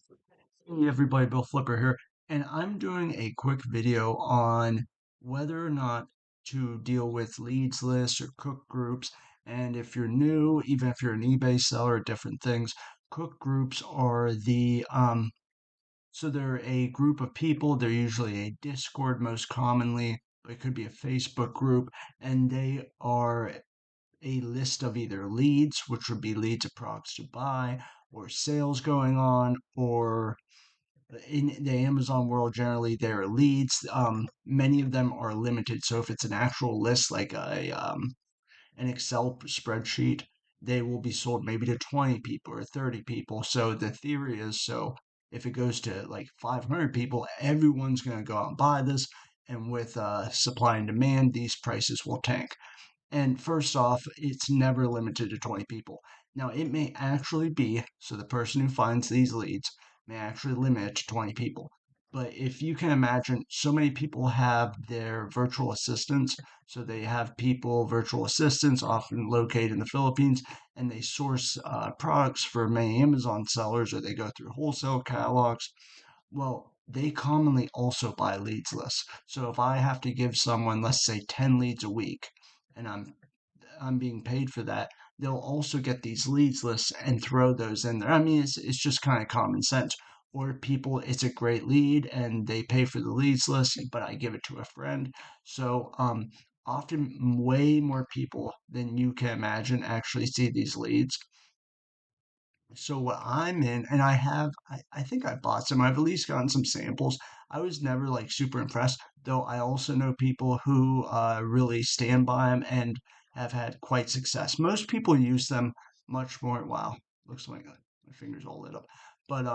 Hey everybody, Bill Flipper here, and I'm doing a quick video on whether or not to deal with leads lists or cook groups. And if you're new, even if you're an eBay seller, different things, cook groups are so they're a group of people. They're usually a Discord most commonly, but it could be a Facebook group, and they are a list of either leads, which would be leads of products to buy, or sales going on, or in the Amazon world, generally there are leads. Many of them are limited. So if it's an actual list, like an Excel spreadsheet, they will be sold maybe to 20 people or 30 people. So the theory is, so if it goes to like 500 people, everyone's going to go out and buy this. And with supply and demand, these prices will tank. And first off, it's never limited to 20 people. Now, it may actually be, so the person who finds these leads may actually limit it to 20 people. But if you can imagine, so many people have their virtual assistants. So they have people, virtual assistants, often located in the Philippines, and they source products for many Amazon sellers, or they go through wholesale catalogs. Well, they commonly also buy leads lists. So if I have to give someone, let's say, 10 leads a week, and I'm being paid for that, they'll also get these leads lists and throw those in there. I mean, it's just kind of common sense. Or people, it's a great lead and they pay for the leads list, but I give it to a friend. So often way more people than you can imagine actually see these leads. So what I'm in, and I think I bought some. I've at least gotten some samples. I was never like super impressed, though. I also know people who really stand by them and have had quite success. Most people use them much more. Wow, looks like my fingers all lit up. But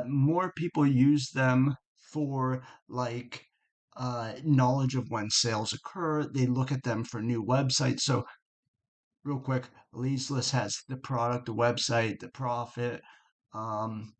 more people use them for like knowledge of when sales occur. They look at them for new websites. So real quick, leads list has the product, the website, the profit. Um,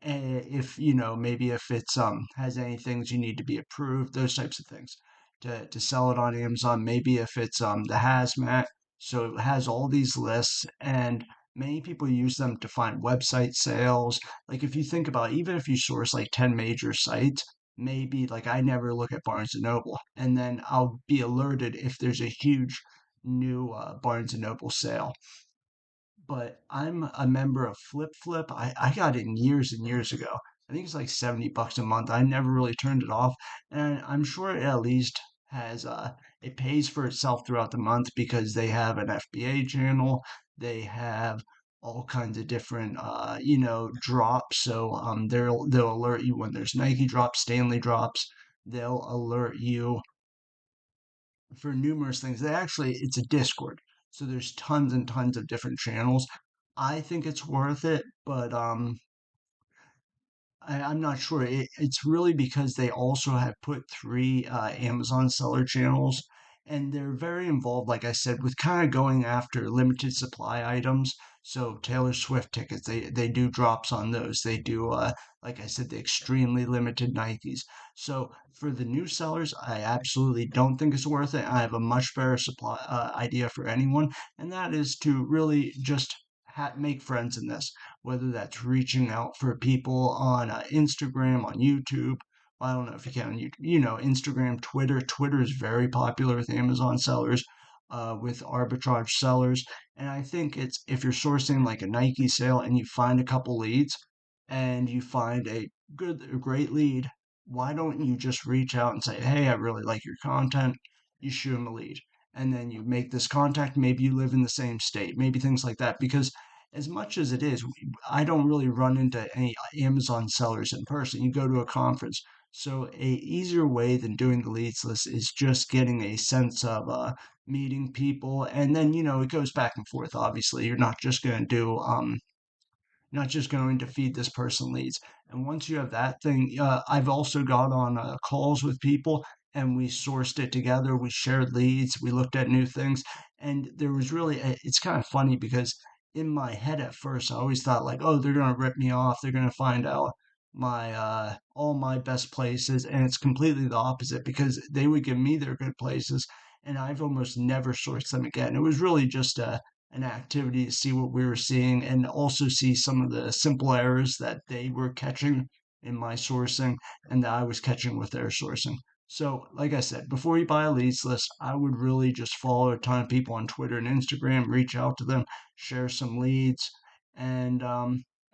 and if maybe if it's has any things you need to be approved, those types of things to sell it on Amazon. Maybe if it's the hazmat, so it has all these lists, and many people use them to find website sales. Like if you think about it, even if you source like 10 major sites, maybe like I never look at Barnes and Noble, and then I'll be alerted if there's a huge new Barnes and Noble sale. But I'm a member of Flip Flip. I got it in years and years ago. I think it's like $70 a month. I never really turned it off. And I'm sure it at least has it pays for itself throughout the month because they have an FBA channel. They have all kinds of different drops. So they'll alert you when there's Nike drops, Stanley drops. They'll alert you for numerous things. It's a Discord, so there's tons and tons of different channels. I think it's worth it, but I'm not sure. It's really because they also have put three Amazon seller channels, and they're very involved, like I said, with kind of going after limited supply items. So Taylor Swift tickets, they do drops on those. They do, like I said, the extremely limited Nikes. So for the new sellers, I absolutely don't think it's worth it. I have a much better supply idea for anyone, and that is to really just make friends in this, whether that's reaching out for people on Instagram, on YouTube. Well, I don't know if you can on YouTube, Instagram, Twitter. Twitter is very popular with Amazon sellers, with arbitrage sellers. And I think it's if you're sourcing like a Nike sale and you find a couple leads and you find a great lead, why don't you just reach out and say, hey, I really like your content? You shoot them a lead. And then you make this contact. Maybe you live in the same state, maybe things like that. Because as much as it is, I don't really run into any Amazon sellers in person. You go to a conference. So a easier way than doing the leads list is just getting a sense of meeting people, and then it goes back and forth. Obviously, you're not just going to feed this person leads. And once you have that thing, I've also got on calls with people and we sourced it together. We shared leads. We looked at new things. And there was really, it's kind of funny because in my head at first, I always thought like, oh, they're going to rip me off. They're going to find out all my best places. And it's completely the opposite because they would give me their good places and I've almost never sourced them again. It was really just an activity to see what we were seeing and also see some of the simple errors that they were catching in my sourcing and that I was catching with their sourcing. So, like I said, before you buy a leads list, I would really just follow a ton of people on Twitter and Instagram, reach out to them, share some leads, and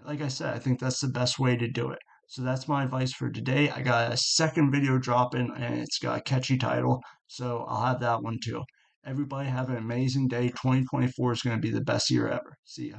like I said, I think that's the best way to do it. So that's my advice for today. I got a second video dropping and it's got a catchy title, so I'll have that one too. Everybody have an amazing day. 2024 is going to be the best year ever. See ya.